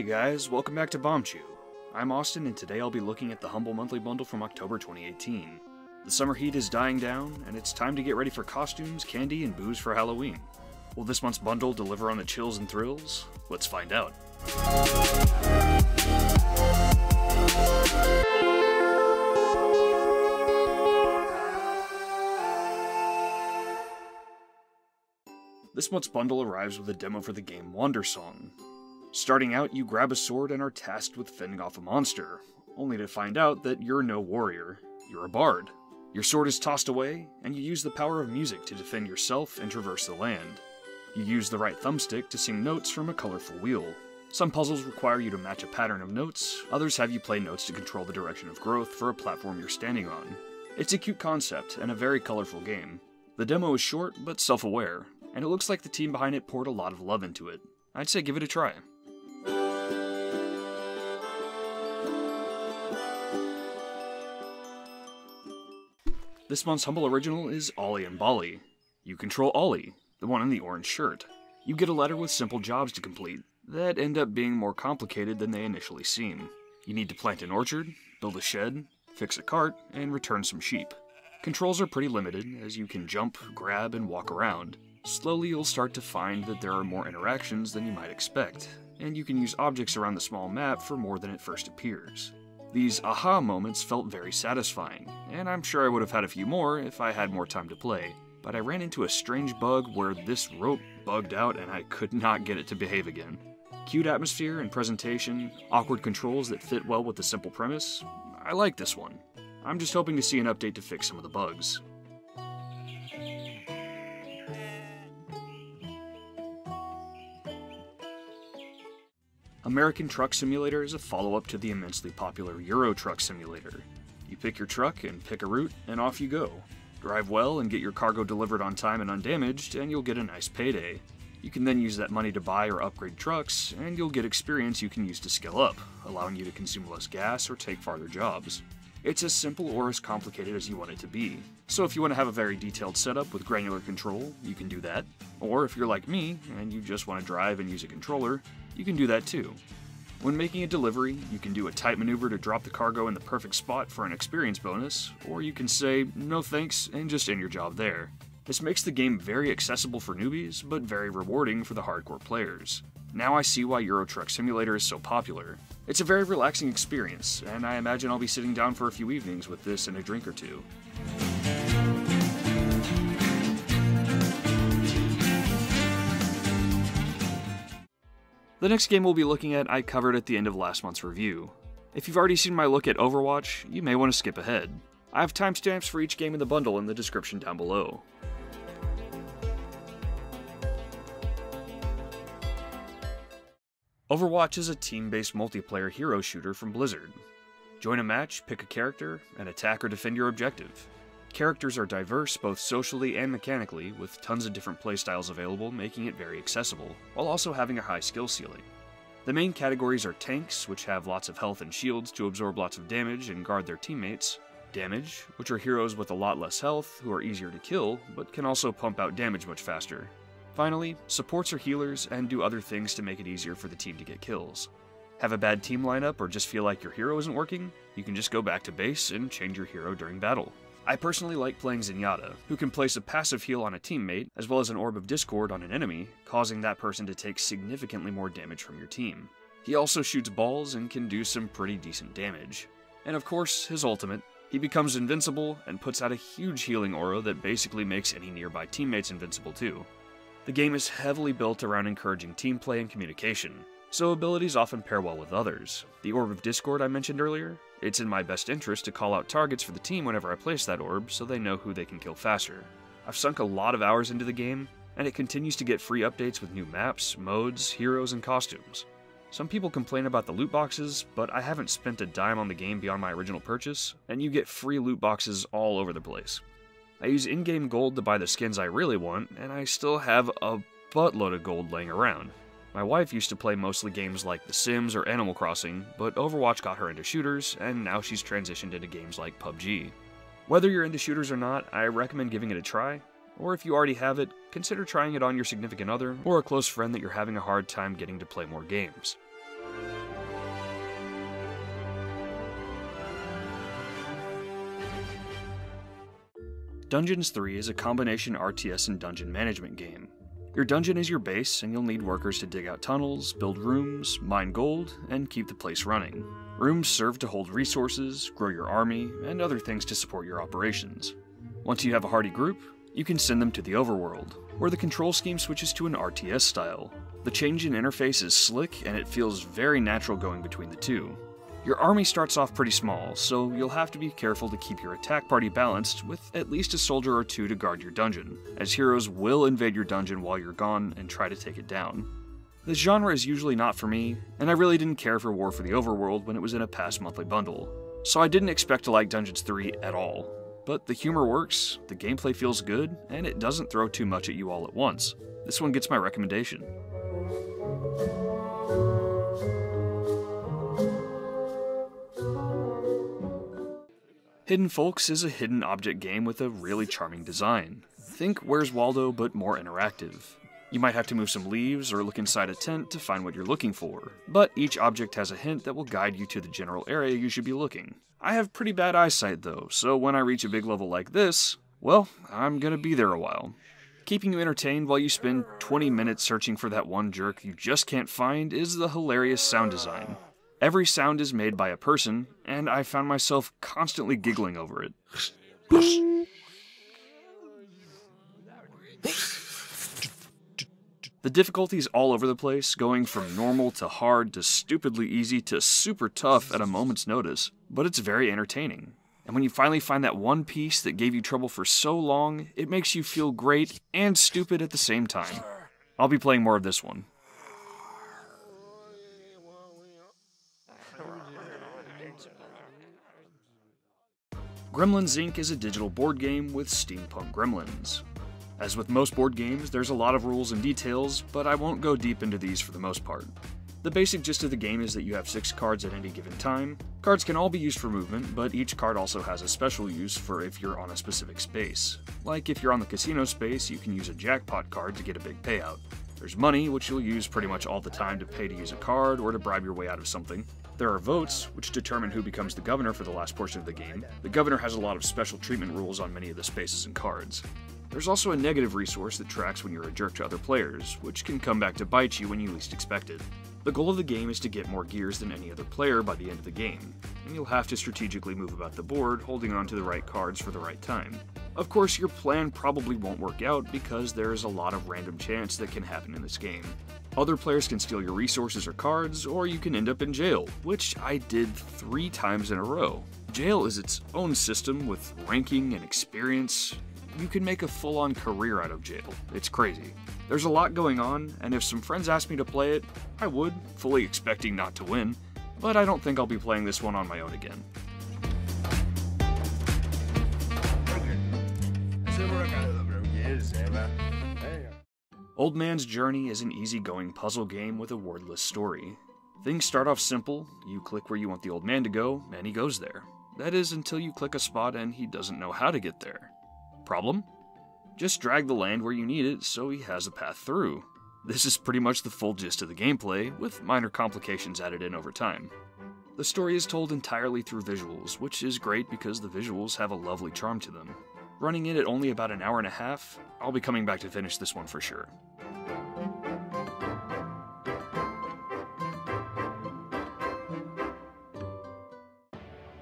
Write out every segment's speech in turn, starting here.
guys, welcome back to Bombchu. I'm Austin, and today I'll be looking at the Humble Monthly Bundle from October 2018. The summer heat is dying down, and it's time to get ready for costumes, candy, and booze for Halloween. Will this month's bundle deliver on the chills and thrills? Let's find out. This month's bundle arrives with a demo for the game Wandersong. Starting out, you grab a sword and are tasked with fending off a monster, only to find out that you're no warrior, you're a bard. Your sword is tossed away, and you use the power of music to defend yourself and traverse the land. You use the right thumbstick to sing notes from a colorful wheel. Some puzzles require you to match a pattern of notes, others have you play notes to control the direction of growth for a platform you're standing on. It's a cute concept, and a very colorful game. The demo is short, but self-aware, and it looks like the team behind it poured a lot of love into it. I'd say give it a try. This month's Humble Original is Ollie Bollie. You control Ollie, the one in the orange shirt. You get a letter with simple jobs to complete that end up being more complicated than they initially seem. You need to plant an orchard, build a shed, fix a cart, and return some sheep. Controls are pretty limited, as you can jump, grab, and walk around. Slowly you'll start to find that there are more interactions than you might expect, and you can use objects around the small map for more than it first appears. These aha moments felt very satisfying, and I'm sure I would have had a few more if I had more time to play, but I ran into a strange bug where this rope bugged out and I could not get it to behave again. Cute atmosphere and presentation, awkward controls that fit well with the simple premise. I like this one. I'm just hoping to see an update to fix some of the bugs. American Truck Simulator is a follow-up to the immensely popular Euro Truck Simulator. You pick your truck and pick a route, and off you go. Drive well and get your cargo delivered on time and undamaged, and you'll get a nice payday. You can then use that money to buy or upgrade trucks, and you'll get experience you can use to skill up, allowing you to consume less gas or take farther jobs. It's as simple or as complicated as you want it to be. So if you want to have a very detailed setup with granular control, you can do that. Or if you're like me, and you just want to drive and use a controller, you can do that too. When making a delivery, you can do a tight maneuver to drop the cargo in the perfect spot for an experience bonus, or you can say no thanks and just end your job there. This makes the game very accessible for newbies, but very rewarding for the hardcore players. Now I see why Euro Truck Simulator is so popular. It's a very relaxing experience, and I imagine I'll be sitting down for a few evenings with this and a drink or two. The next game we'll be looking at I covered at the end of last month's review. If you've already seen my look at Overwatch, you may want to skip ahead. I have timestamps for each game in the bundle in the description down below. Overwatch is a team-based multiplayer hero shooter from Blizzard. Join a match, pick a character, and attack or defend your objective. Characters are diverse both socially and mechanically, with tons of different playstyles available, making it very accessible, while also having a high skill ceiling. The main categories are tanks, which have lots of health and shields to absorb lots of damage and guard their teammates, damage, which are heroes with a lot less health, who are easier to kill, but can also pump out damage much faster. Finally, supports are healers and do other things to make it easier for the team to get kills. Have a bad team lineup or just feel like your hero isn't working? You can just go back to base and change your hero during battle. I personally like playing Zenyatta, who can place a passive heal on a teammate, as well as an Orb of Discord on an enemy, causing that person to take significantly more damage from your team. He also shoots balls and can do some pretty decent damage. And of course, his ultimate. He becomes invincible and puts out a huge healing aura that basically makes any nearby teammates invincible too. The game is heavily built around encouraging team play and communication, so abilities often pair well with others. The Orb of Discord I mentioned earlier, it's in my best interest to call out targets for the team whenever I place that orb so they know who they can kill faster. I've sunk a lot of hours into the game, and it continues to get free updates with new maps, modes, heroes, and costumes. Some people complain about the loot boxes, but I haven't spent a dime on the game beyond my original purchase, and you get free loot boxes all over the place. I use in-game gold to buy the skins I really want, and I still have a buttload of gold laying around. My wife used to play mostly games like The Sims or Animal Crossing, but Overwatch got her into shooters, and now she's transitioned into games like PUBG. Whether you're into shooters or not, I recommend giving it a try, or if you already have it, consider trying it on your significant other or a close friend that you're having a hard time getting to play more games. Dungeons 3 is a combination RTS and dungeon management game. Your dungeon is your base, and you'll need workers to dig out tunnels, build rooms, mine gold, and keep the place running. Rooms serve to hold resources, grow your army, and other things to support your operations. Once you have a hardy group, you can send them to the overworld, where the control scheme switches to an RTS style. The change in interface is slick, and it feels very natural going between the two. Your army starts off pretty small, so you'll have to be careful to keep your attack party balanced with at least a soldier or two to guard your dungeon, as heroes will invade your dungeon while you're gone and try to take it down. This genre is usually not for me, and I really didn't care for War for the Overworld when it was in a past monthly bundle, so I didn't expect to like Dungeons 3 at all. But the humor works, the gameplay feels good, and it doesn't throw too much at you all at once. This one gets my recommendation. Hidden Folks is a hidden object game with a really charming design. Think Where's Waldo, but more interactive. You might have to move some leaves or look inside a tent to find what you're looking for, but each object has a hint that will guide you to the general area you should be looking. I have pretty bad eyesight though, so when I reach a big level like this, well, I'm gonna be there a while. Keeping you entertained while you spend 20 minutes searching for that one jerk you just can't find is the hilarious sound design. Every sound is made by a person, and I found myself constantly giggling over it. The difficulty is all over the place, going from normal to hard to stupidly easy to super tough at a moment's notice, but it's very entertaining. And when you finally find that one piece that gave you trouble for so long, it makes you feel great and stupid at the same time. I'll be playing more of this one. Gremlins Inc. is a digital board game with steampunk gremlins. As with most board games, there's a lot of rules and details, but I won't go deep into these for the most part. The basic gist of the game is that you have 6 cards at any given time. Cards can all be used for movement, but each card also has a special use for if you're on a specific space. Like if you're on the casino space, you can use a jackpot card to get a big payout. There's money, which you'll use pretty much all the time to pay to use a card or to bribe your way out of something. There are votes, which determine who becomes the governor for the last portion of the game. The governor has a lot of special treatment rules on many of the spaces and cards. There's also a negative resource that tracks when you're a jerk to other players, which can come back to bite you when you least expect it. The goal of the game is to get more gears than any other player by the end of the game, and you'll have to strategically move about the board, holding on to the right cards for the right time. Of course, your plan probably won't work out because there's a lot of random chance that can happen in this game. Other players can steal your resources or cards, or you can end up in jail, which I did 3 times in a row. Jail is its own system with ranking and experience. You can make a full-on career out of jail. It's crazy. There's a lot going on, and if some friends asked me to play it, I would, fully expecting not to win, but I don't think I'll be playing this one on my own again. Old Man's Journey is an easygoing puzzle game with a wordless story. Things start off simple, you click where you want the old man to go, and he goes there. That is until you click a spot and he doesn't know how to get there. Problem? Just drag the land where you need it so he has a path through. This is pretty much the full gist of the gameplay, with minor complications added in over time. The story is told entirely through visuals, which is great because the visuals have a lovely charm to them. Running it at only about an hour and a half, I'll be coming back to finish this one for sure.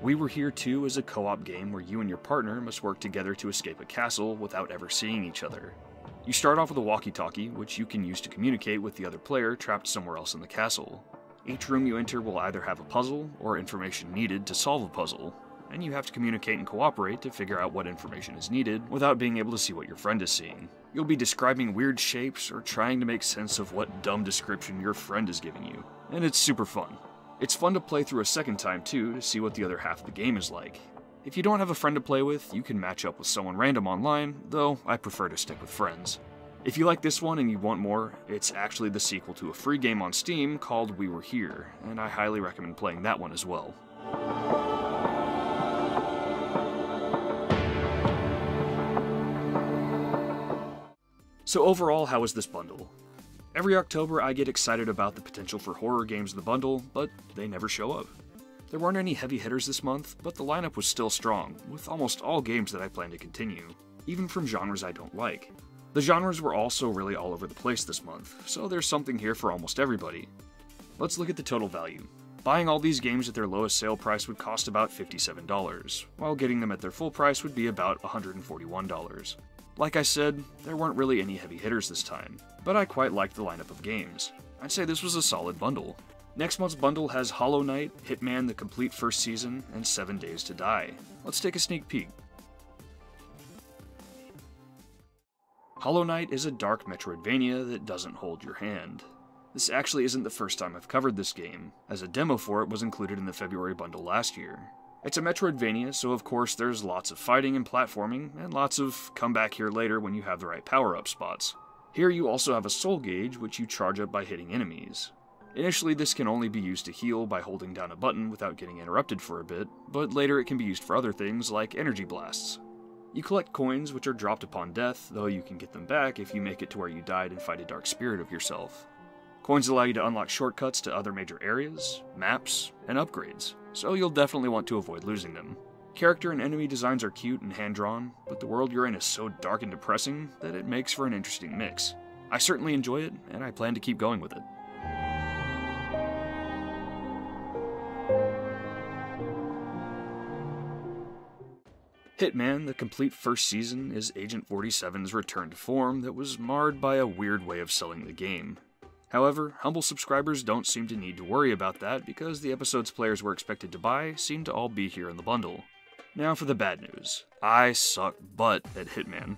We Were Here Too is a co-op game where you and your partner must work together to escape a castle without ever seeing each other. You start off with a walkie-talkie, which you can use to communicate with the other player trapped somewhere else in the castle. Each room you enter will either have a puzzle or information needed to solve a puzzle, and you have to communicate and cooperate to figure out what information is needed without being able to see what your friend is seeing. You'll be describing weird shapes or trying to make sense of what dumb description your friend is giving you, and it's super fun. It's fun to play through a second time too to see what the other half of the game is like. If you don't have a friend to play with, you can match up with someone random online, though I prefer to stick with friends. If you like this one and you want more, it's actually the sequel to a free game on Steam called We Were Here, and I highly recommend playing that one as well. So overall, how was this bundle? Every October I get excited about the potential for horror games in the bundle, but they never show up. There weren't any heavy hitters this month, but the lineup was still strong, with almost all games that I plan to continue. even from genres I don't like. The genres were also really all over the place this month, so there's something here for almost everybody. Let's look at the total value. Buying all these games at their lowest sale price would cost about $57, while getting them at their full price would be about $141. Like I said, there weren't really any heavy hitters this time, but I quite liked the lineup of games. I'd say this was a solid bundle. Next month's bundle has Hollow Knight, Hitman the complete first season, and 7 Days to Die. Let's take a sneak peek. Hollow Knight is a dark Metroidvania that doesn't hold your hand. This actually isn't the first time I've covered this game, as a demo for it was included in the February bundle last year. It's a Metroidvania, so of course there's lots of fighting and platforming, and lots of come back here later when you have the right power-up spots. Here you also have a soul gauge, which you charge up by hitting enemies. Initially this can only be used to heal by holding down a button without getting interrupted for a bit, but later it can be used for other things like energy blasts. You collect coins which are dropped upon death, though you can get them back if you make it to where you died and fight a dark spirit of yourself. Coins allow you to unlock shortcuts to other major areas, maps, and upgrades, so you'll definitely want to avoid losing them. Character and enemy designs are cute and hand-drawn, but the world you're in is so dark and depressing that it makes for an interesting mix. I certainly enjoy it, and I plan to keep going with it. Hitman, the complete first season, is Agent 47's return to form that was marred by a weird way of selling the game. However, humble subscribers don't seem to need to worry about that because the episodes players were expected to buy seem to all be here in the bundle. Now for the bad news. I suck butt at Hitman.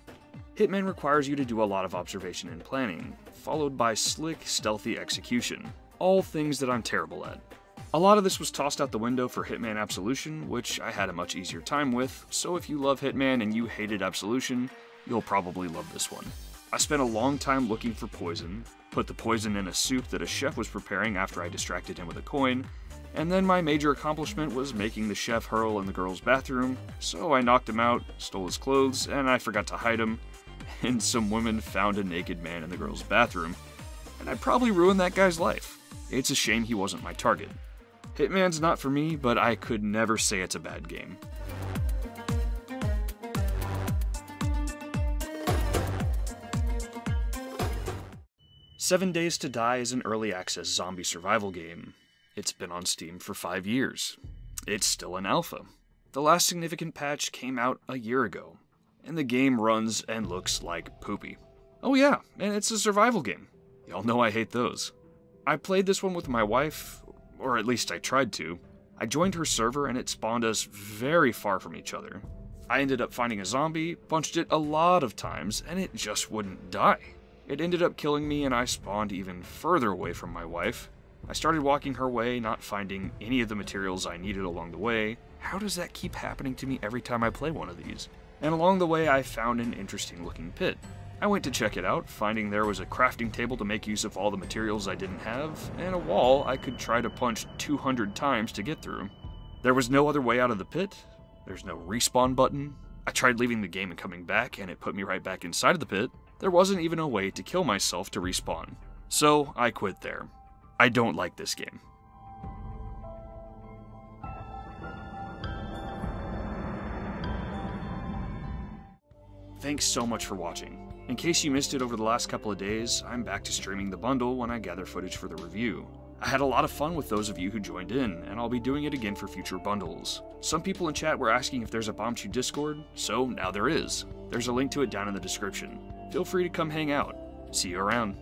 Hitman requires you to do a lot of observation and planning, followed by slick, stealthy execution. All things that I'm terrible at. A lot of this was tossed out the window for Hitman Absolution, which I had a much easier time with, so if you love Hitman and you hated Absolution, you'll probably love this one. I spent a long time looking for poison, put the poison in a soup that a chef was preparing after I distracted him with a coin, and then my major accomplishment was making the chef hurl in the girl's bathroom, so I knocked him out, stole his clothes, and I forgot to hide him, and some women found a naked man in the girl's bathroom, and I probably ruined that guy's life. It's a shame he wasn't my target. Hitman's not for me, but I could never say it's a bad game. "7 Days to Die is an early access zombie survival game. It's been on Steam for 5 years. It's still an alpha. The last significant patch came out a year ago, and the game runs and looks like poopy. Oh yeah, and it's a survival game. Y'all know I hate those. I played this one with my wife, or at least I tried to. I joined her server and it spawned us very far from each other. I ended up finding a zombie, punched it a lot of times, and it just wouldn't die. It ended up killing me and I spawned even further away from my wife. I started walking her way, not finding any of the materials I needed along the way. How does that keep happening to me every time I play one of these? And along the way I found an interesting looking pit. I went to check it out, finding there was a crafting table to make use of all the materials I didn't have, and a wall I could try to punch 200 times to get through. There was no other way out of the pit. There's no respawn button. I tried leaving the game and coming back, and it put me right back inside of the pit. There wasn't even a way to kill myself to respawn. So I quit there. I don't like this game. Thanks so much for watching. In case you missed it over the last couple of days, I'm back to streaming the bundle when I gather footage for the review. I had a lot of fun with those of you who joined in, and I'll be doing it again for future bundles. Some people in chat were asking if there's a Bombchu Discord, so now there is. There's a link to it down in the description. Feel free to come hang out. See you around.